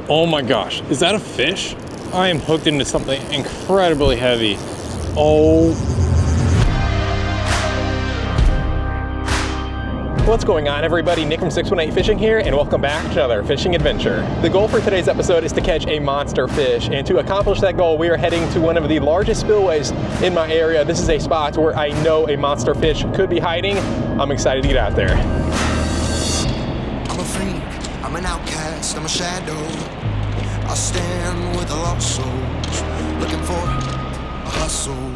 Oh my gosh, is that a fish? I am hooked into something incredibly heavy. Oh. What's going on, everybody? Nick from 618 Fishing here, and welcome back to another fishing adventure. The goal for today's episode is to catch a monster fish, and to accomplish that goal, we are heading to one of the largest spillways in my area. This is a spot where I know a monster fish could be hiding. I'm excited to get out there. I'm a freak, I'm an outcast, I'm a shadow. I stand with the lost souls, looking for a hustle.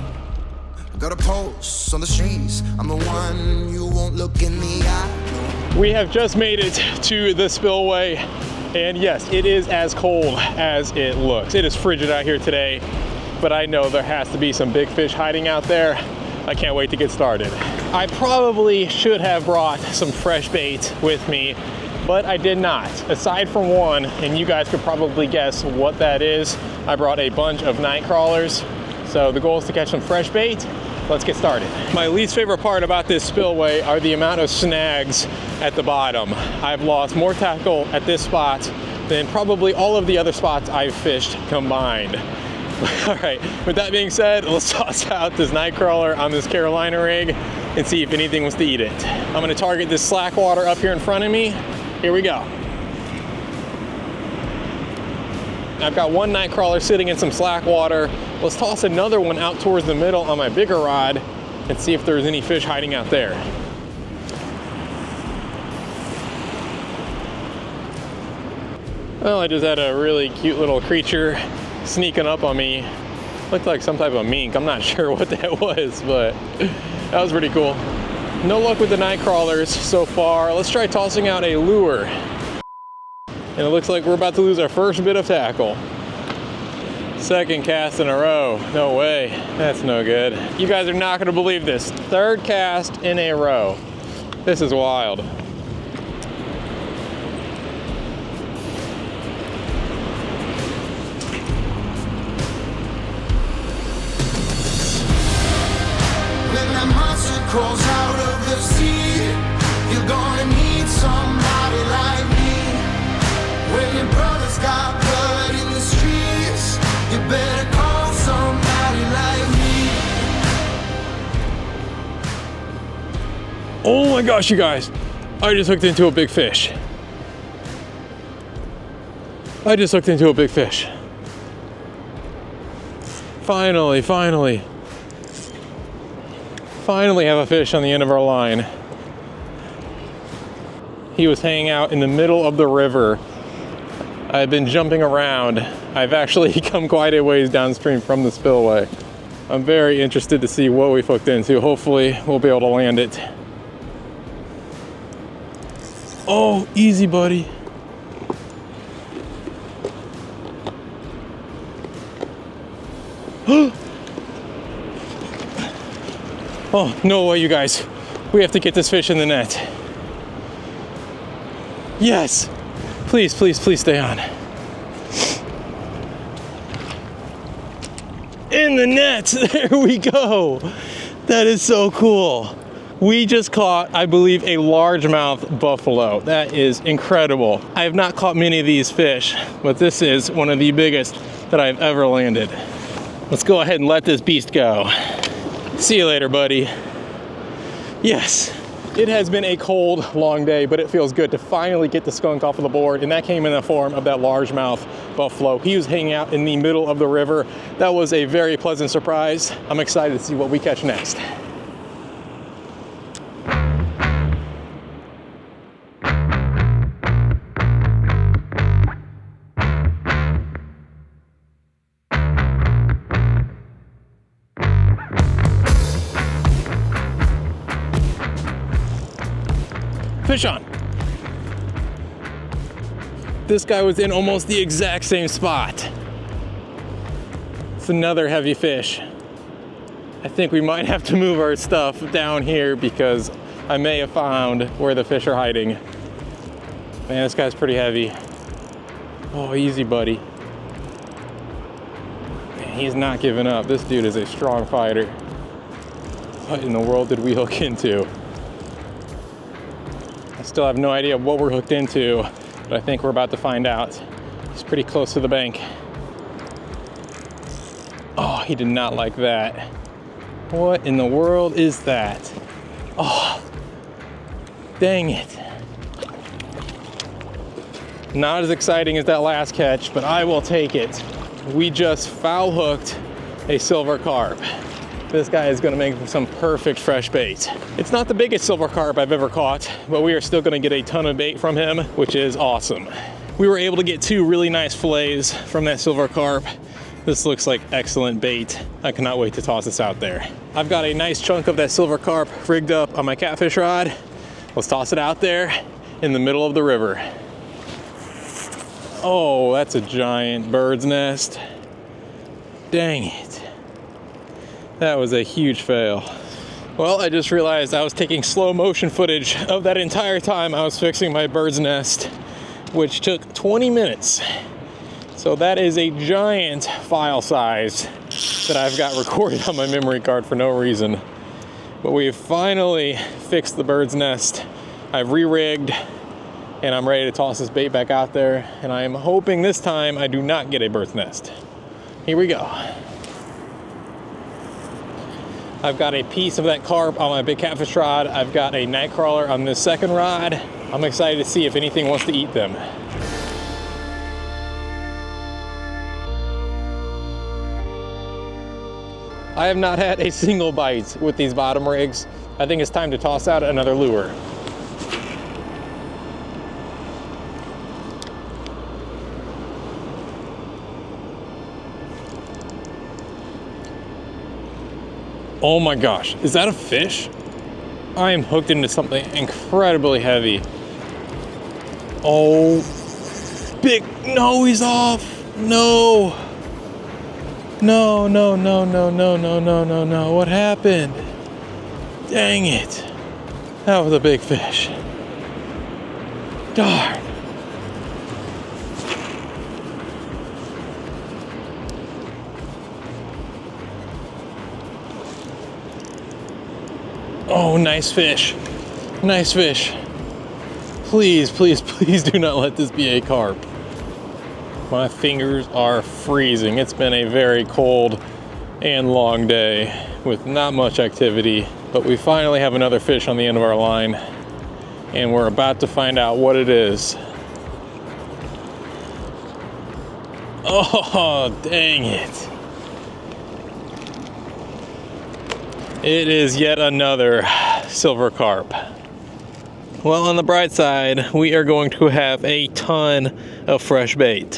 Got a pulse on the streets, I'm the one you won't look in the eye. We have just made it to the spillway, and yes, it is as cold as it looks. It is frigid out here today, but I know there has to be some big fish hiding out there. I can't wait to get started. I probably should have brought some fresh bait with me, but I did not. Aside from one, and you guys could probably guess what that is, I brought a bunch of night crawlers. So the goal is to catch some fresh bait. Let's get started. My least favorite part about this spillway are the amount of snags at the bottom. I've lost more tackle at this spot than probably all of the other spots I've fished combined. All right, with that being said, let's toss out this night crawler on this Carolina rig and see if anything wants to eat it. I'm gonna target this slack water up here in front of me. Here we go. I've got one night crawler sitting in some slack water. Let's toss another one out towards the middle on my bigger rod and see if there's any fish hiding out there. Well, I just had a really cute little creature sneaking up on me. Looked like some type of mink. I'm not sure what that was, but that was pretty cool. No luck with the night crawlers so far. Let's try tossing out a lure. And it looks like we're about to lose our first bit of tackle. Second cast in a row. No way. That's no good. You guys are not gonna believe this. Third cast in a row. This is wild. When that monster crawls out of the sea, you're gonna need somebody like me. When your brother's got blood in the streets, you better call somebody like me. Oh my gosh, you guys. I just hooked into a big fish. I just hooked into a big fish. Finally have a fish on the end of our line. He was hanging out in the middle of the river. I've been jumping around. I've actually come quite a ways downstream from the spillway. I'm very interested to see what we've hooked into. Hopefully we'll be able to land it. Oh, easy, buddy. Oh, no way, you guys. We have to get this fish in the net. Yes. Please, please, please stay on. In the net, there we go. That is so cool. We just caught, I believe, a largemouth buffalo. That is incredible. I have not caught many of these fish, but this is one of the biggest that I've ever landed. Let's go ahead and let this beast go. See you later, buddy. Yes. It has been a cold, long day, but it feels good to finally get the skunk off of the board, and that came in the form of that largemouth buffalo. He was hanging out in the middle of the river. That was a very pleasant surprise. I'm excited to see what we catch next. Fish on. This guy was in almost the exact same spot. It's another heavy fish. I think we might have to move our stuff down here because I may have found where the fish are hiding. Man, this guy's pretty heavy. Oh, easy, buddy. Man, he's not giving up. This dude is a strong fighter. What in the world did we hook into? I still have no idea what we're hooked into, but I think we're about to find out. He's pretty close to the bank. Oh, he did not like that. What in the world is that? Oh, dang it. Not as exciting as that last catch, but I will take it. We just foul hooked a silver carp. This guy is gonna make some perfect fresh bait. It's not the biggest silver carp I've ever caught, but we are still gonna get a ton of bait from him, which is awesome. We were able to get 2 really nice fillets from that silver carp. This looks like excellent bait. I cannot wait to toss this out there. I've got a nice chunk of that silver carp rigged up on my catfish rod. Let's toss it out there in the middle of the river. Oh, that's a giant bird's nest. Dang it. That was a huge fail. Well, I just realized I was taking slow motion footage of that entire time I was fixing my bird's nest, which took 20 minutes. So that is a giant file size that I've got recorded on my memory card for no reason. But we've finally fixed the bird's nest. I've re-rigged and I'm ready to toss this bait back out there. And I am hoping this time I do not get a bird's nest. Here we go. I've got a piece of that carp on my big catfish rod. I've got a night crawler on this second rod. I'm excited to see if anything wants to eat them. I have not had a single bite with these bottom rigs. I think it's time to toss out another lure. Oh my gosh, is that a fish? I am hooked into something incredibly heavy. Oh, big, no, he's off. No. No, no, no, no, no, no, no, no, no. What happened? Dang it. That was a big fish. Darn. Oh, nice fish. Nice fish. Please, please, please do not let this be a carp. My fingers are freezing. It's been a very cold and long day with not much activity, but we finally have another fish on the end of our line, and we're about to find out what it is. Oh, dang it. It is yet another silver carp. Well, on the bright side, we are going to have a ton of fresh bait.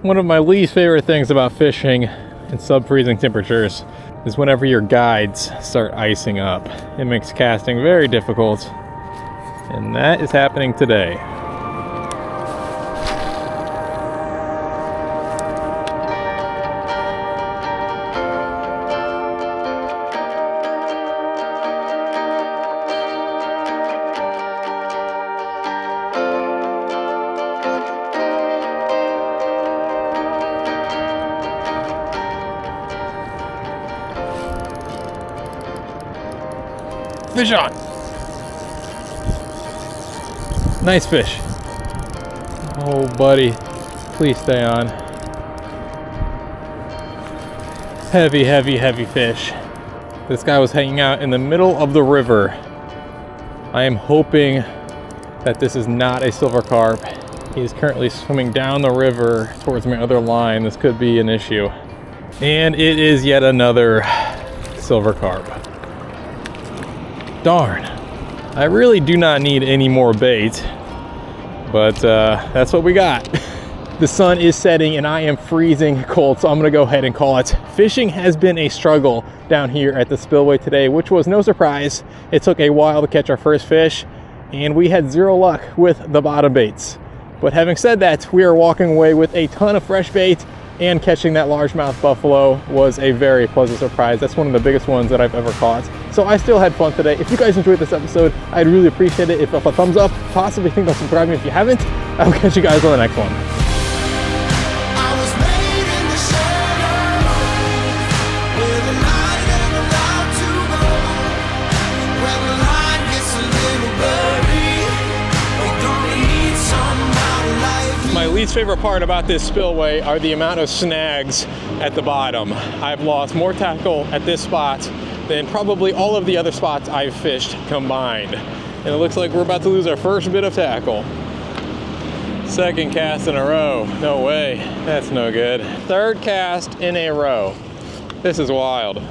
One of my least favorite things about fishing in sub-freezing temperatures is whenever your guides start icing up. It makes casting very difficult, and that is happening today. Fish on. Nice fish. Oh, buddy. Please stay on. Heavy, heavy, heavy fish. This guy was hanging out in the middle of the river. I am hoping that this is not a silver carp. He is currently swimming down the river towards my other line. This could be an issue. And it is yet another silver carp. Darn. I really do not need any more bait, but that's what we got. The sun is setting and I am freezing cold, so I'm gonna go ahead and call it. Fishing has been a struggle down here at the Spillway today, which was no surprise. It took a while to catch our first fish, and we had zero luck with the bottom baits. But having said that, we are walking away with a ton of fresh bait, and catching that largemouth buffalo was a very pleasant surprise. That's one of the biggest ones that I've ever caught. So I still had fun today. If you guys enjoyed this episode, I'd really appreciate it if a thumbs up, possibly think about subscribing if you haven't. I will catch you guys on the next one. My Least favorite part about this spillway are the amount of snags at the bottom. I've lost more tackle at this spot than probably all of the other spots I've fished combined. And it looks like we're about to lose our first bit of tackle. Second cast in a row. No way. That's no good. Third cast in a row. This is wild.